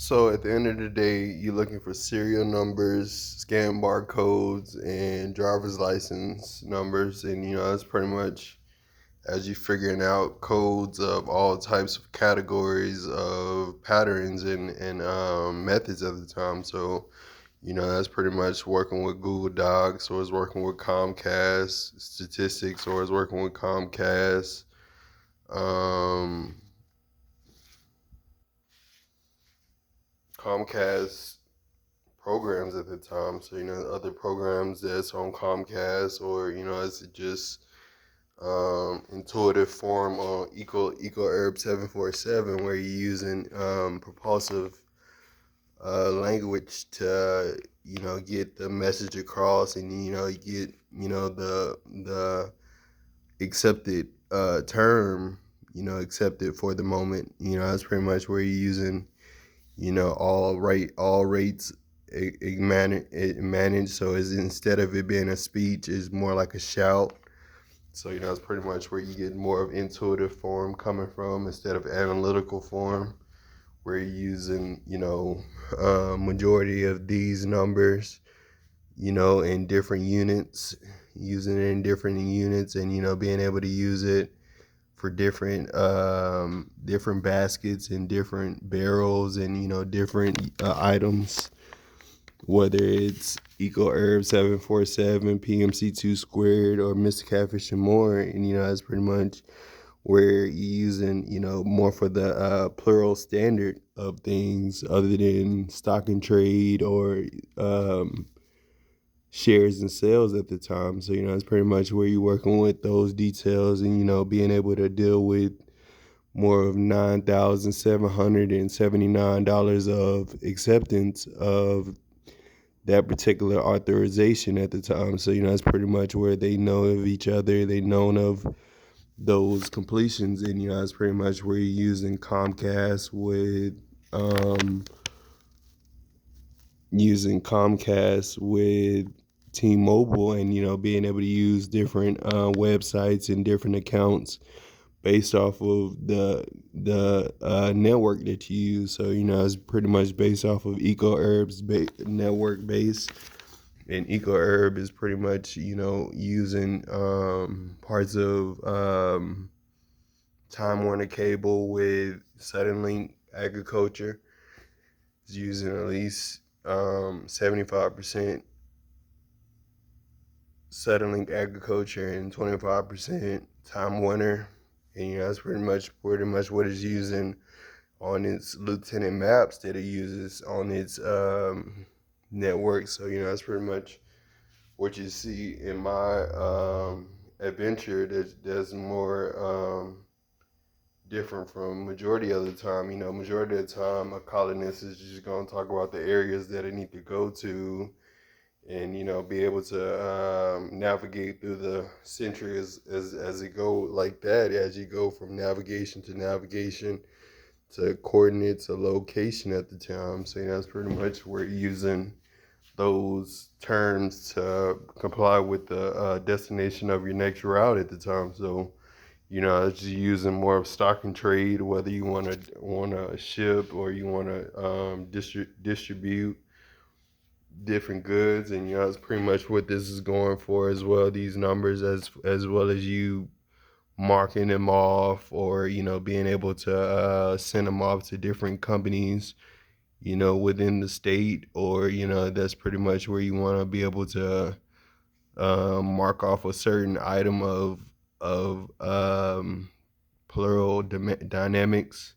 So at the end of the day, you're looking for serial numbers, scan barcodes, and driver's license numbers, and that's pretty much as you figuring out codes of all types of categories of patterns and methods at the time. So that's pretty much working with Google Docs, or it's working with Comcast statistics, or it's working with Comcast. Um, Comcast programs at the time. So other programs that's on Comcast, or it's just intuitive form on Eco Herb 747, where you're using propulsive language to get the message across, and you get the accepted term accepted for the moment. That's pretty much where you're using all rates managed. So is instead of it being a speech, is more like a shout. So it's pretty much where you get more of intuitive form coming from instead of analytical form, where you're using majority of these numbers in different units, using it in different units, and being able to use it for different baskets and different barrels, and different items, whether it's Eco Herb 747, PMC2 squared, or Mr. Catfish and more. And that's pretty much where you're using more for the plural standard of things, other than stock and trade, or shares and sales at the time. So it's pretty much where you're working with those details, and being able to deal with more of $9,779 of acceptance of that particular authorization at the time. So that's pretty much where they know of each other, they know of those completions, and that's pretty much where you're using Comcast with T-Mobile, and being able to use different websites and different accounts based off of the network that you use. So it's pretty much based off of EcoHerb's network base, and EcoHerb is pretty much using parts of Time Warner Cable with Suddenlink Agriculture. It's using at least 75% Suddenlink Agriculture and 25% Time Warner. And that's pretty much what it's using on its Lieutenant maps that it uses on its network. So that's pretty much what you see in my adventure. That's more different from majority of the time. Majority of the time, a colonist is just going to talk about the areas that it need to go to, and be able to navigate through the century as it go like that, as you go from navigation to navigation to coordinates to location at the time. So that's pretty much where you're using those terms to comply with the destination of your next route at the time. So it's just using more of stock and trade, whether you want to ship, or you want to distribute different goods. And that's pretty much what this is going for as well, these numbers, as well as you marking them off, or being able to send them off to different companies within the state, or that's pretty much where you want to be able to mark off a certain item of plural dynamics.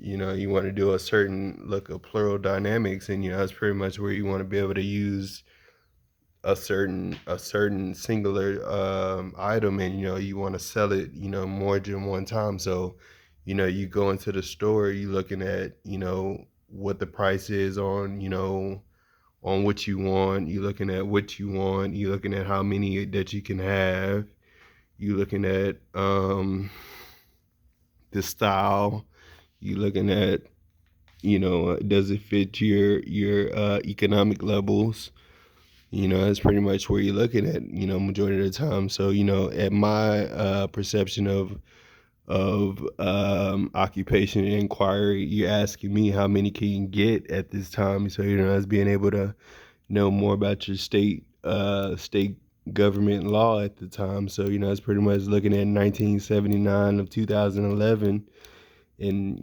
You want to do a certain look of plural dynamics, and that's pretty much where you want to be able to use a certain singular item, and you want to sell it more than one time. So you go into the store, you looking at what the price is on what you want, you looking at what you want, you looking at how many that you can have, you looking at the style, you looking at does it fit your economic levels. That's pretty much where you're looking at, majority of the time. So, at my perception of of occupation inquiry. You're asking me how many can you get at this time. So, us being able to know more about your state government law at the time. So, it's pretty much looking at 1979 of 2011. And,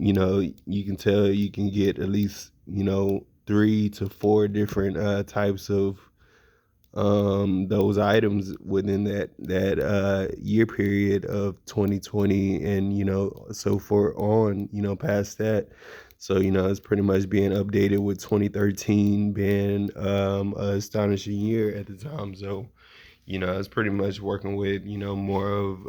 you can tell you can get at least, 3 to 4 different types of those items within that year period of 2020, and so forth on, past that. So it's pretty much being updated with 2013 being a astonishing year at the time. So it's pretty much working with more of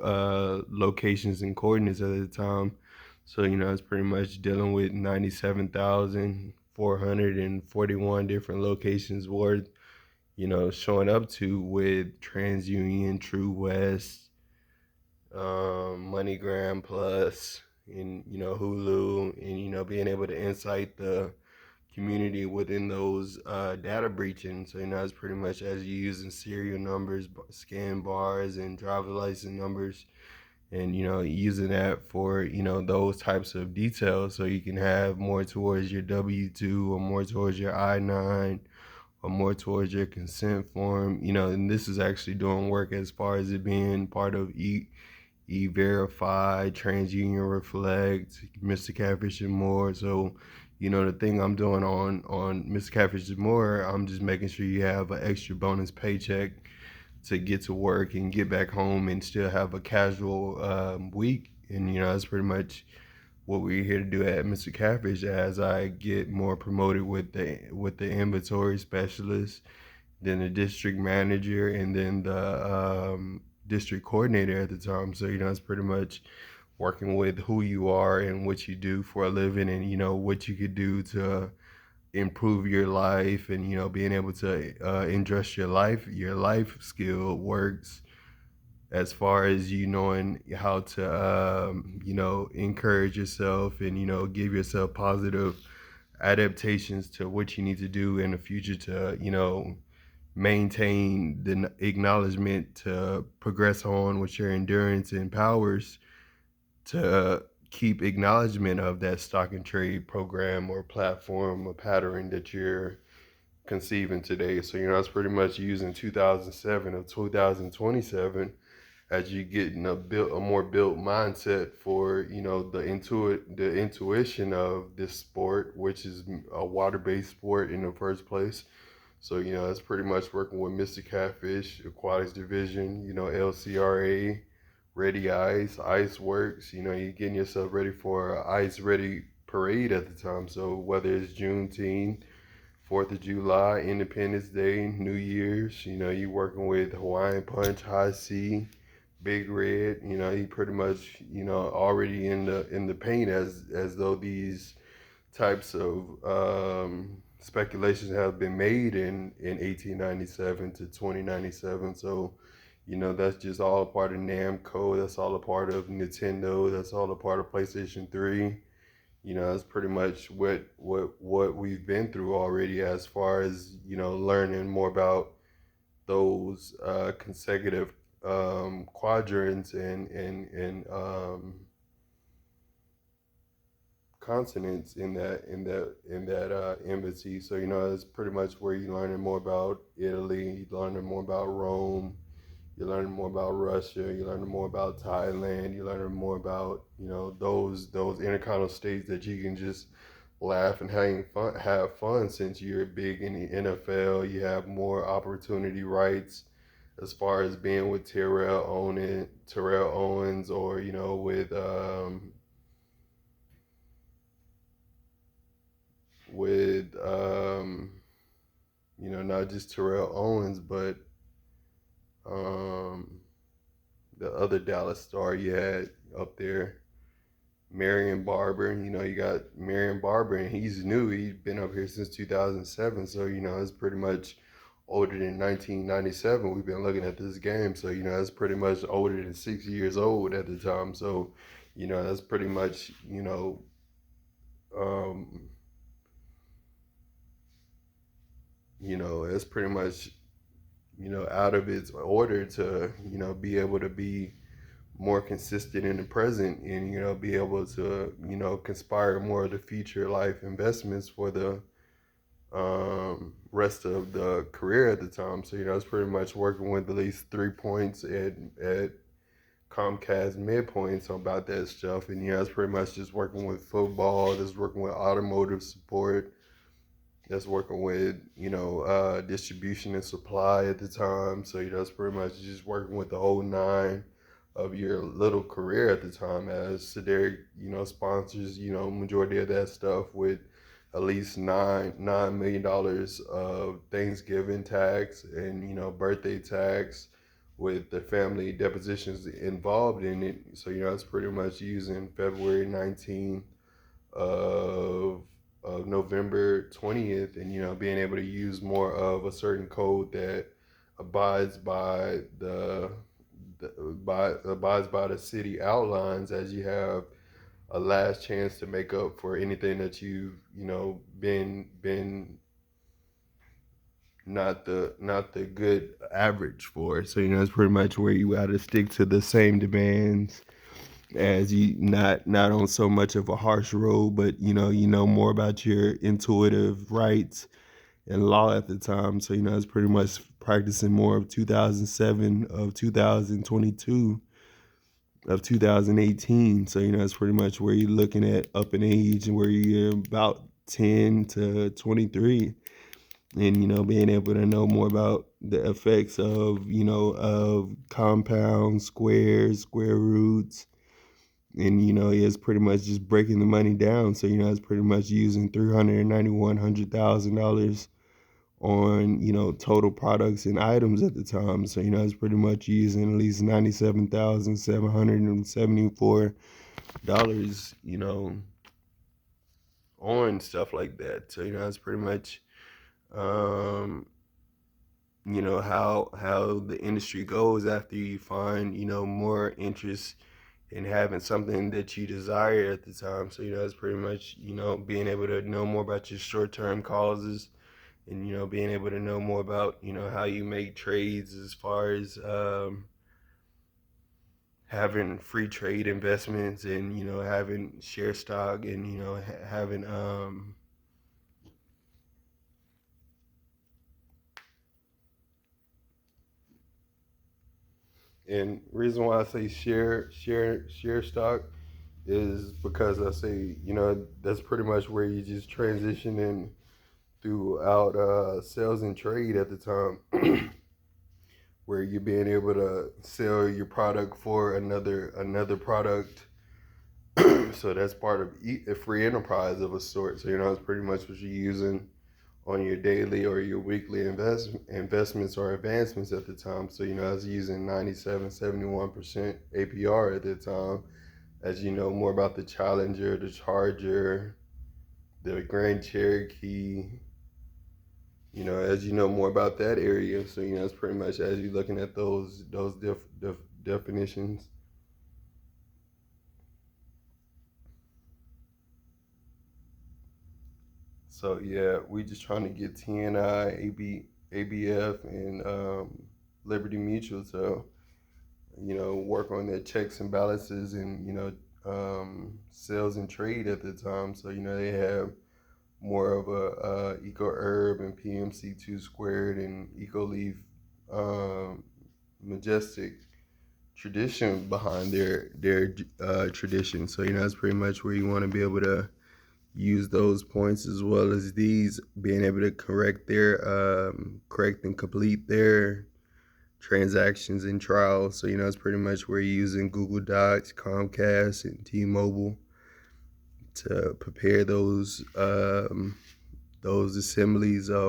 locations and coordinates at the time. So it's pretty much dealing with 97,441 different locations worth showing up to with TransUnion, True West, MoneyGram Plus, and Hulu, and being able to insight the community within those data breaching. So it's pretty much as you using serial numbers, scan bars, and driver license numbers, and using that for those types of details, so you can have more towards your W-2 or more towards your I-9 or more towards your consent form, and this is actually doing work as far as it being part of E-Verify, TransUnion Reflect, Mr. Catfish and more. So, the thing I'm doing on Mr. Catfish and more, I'm just making sure you have an extra bonus paycheck to get to work and get back home and still have a casual week. And that's pretty much what we're here to do at Mr. Catfish. As I get more promoted with the inventory specialist, then the district manager, and then the district coordinator at the time. So it's pretty much working with who you are and what you do for a living, and what you could do to improve your life, and being able to address your life skill works, as far as knowing how to encourage yourself, and give yourself positive adaptations to what you need to do in the future to maintain the acknowledgement to progress on with your endurance and powers, to keep acknowledgement of that stock and trade program or platform or pattern that you're conceiving today. So that's pretty much using 2007 of 2027 as you get in a more built mindset for the intuition of this sport, which is a water-based sport in the first place. So that's pretty much working with Mr. Catfish, Aquatics Division, LCRA, Ready Ice Works. You're getting yourself ready for a Ice Ready parade at the time. So whether it's Juneteenth, 4th of July, Independence Day, New Year's, you working with Hawaiian Punch, High C, Big Red. You pretty much already in the paint, as though these types of speculations have been made in 1897 to 2097. So that's just all a part of Namco. That's all a part of Nintendo. That's all a part of PlayStation 3. That's pretty much what we've been through already, as far as learning more about those consecutive quadrants and continents in that embassy. So it's pretty much where you're learning more about Italy, you're learning more about Rome, you're learning more about Russia, you're learning more about Thailand, you're learning more about those intercontinental states that you can just laugh and have fun, since you're big in the NFL. You have more opportunity rights as far as being with Terrell Owens, or with not just Terrell Owens, but um, the other Dallas star you had up there, Marion Barber. You got Marion Barber, and he's new. He's been up here since 2007, so it's pretty much older than 1997. We've been looking at this game, so it's pretty much older than 6 years old at the time. So that's pretty much um, it's pretty much out of its order to be able to be more consistent in the present, and be able to conspire more of the future life investments for the rest of the career at the time. So it's pretty much working with at least 3 points at Comcast midpoints about that stuff, and it's pretty much just working with football, just working with automotive support, that's working with distribution and supply at the time. So that's pretty much just working with the whole nine of your little career at the time, as Sederic sponsors majority of that stuff with at least $9 million of Thanksgiving tax and birthday tax, with the family depositions involved in it. So it's pretty much using February 19th of November 20th, and being able to use more of a certain code that abides by the city outlines, as you have a last chance to make up for anything that you've been not the good average for. So it's pretty much where you got to stick to the same demands, as you not on so much of a harsh road, but more about your intuitive rights and law at the time. So it's pretty much practicing more of 2007, of 2022, of 2018. So it's pretty much where you're looking at up in age, and where you're about 10 to 23, and being able to know more about the effects of compounds, squares, square roots, and it's pretty much just breaking the money down. So it's pretty much using $391,000 on total products and items at the time. So it's pretty much using at least $97,774 on stuff like that. So it's pretty much how the industry goes after you find more interest in having something that you desire at the time. So it's pretty much being able to know more about your short-term causes, and being able to know more about how you make trades, as far as having free trade investments, and having share stock, and having and reason why I say share stock is because I say that's pretty much where you just transition in throughout sales and trade at the time, where you're being able to sell your product for another product. So that's part of a free enterprise of a sort. So it's pretty much what you're using on your daily or your weekly investments or advancements at the time. So I was using 97-71% APR at the time, as more about the Challenger, the Charger, the Grand Cherokee, as more about that area. So it's pretty much as you're looking at those definitions. So yeah, we just trying to get TNI, ABF, and Liberty Mutual to work on their checks and balances, and sales and trade at the time. So they have more of a Eco Herb and PMC2 squared and Eco Leaf Majestic tradition behind their tradition. So that's pretty much where you want to be able to use those points, as well as these, being able to correct and complete their transactions and trials. So it's pretty much where you're using Google Docs, Comcast, and T-Mobile to prepare those assemblies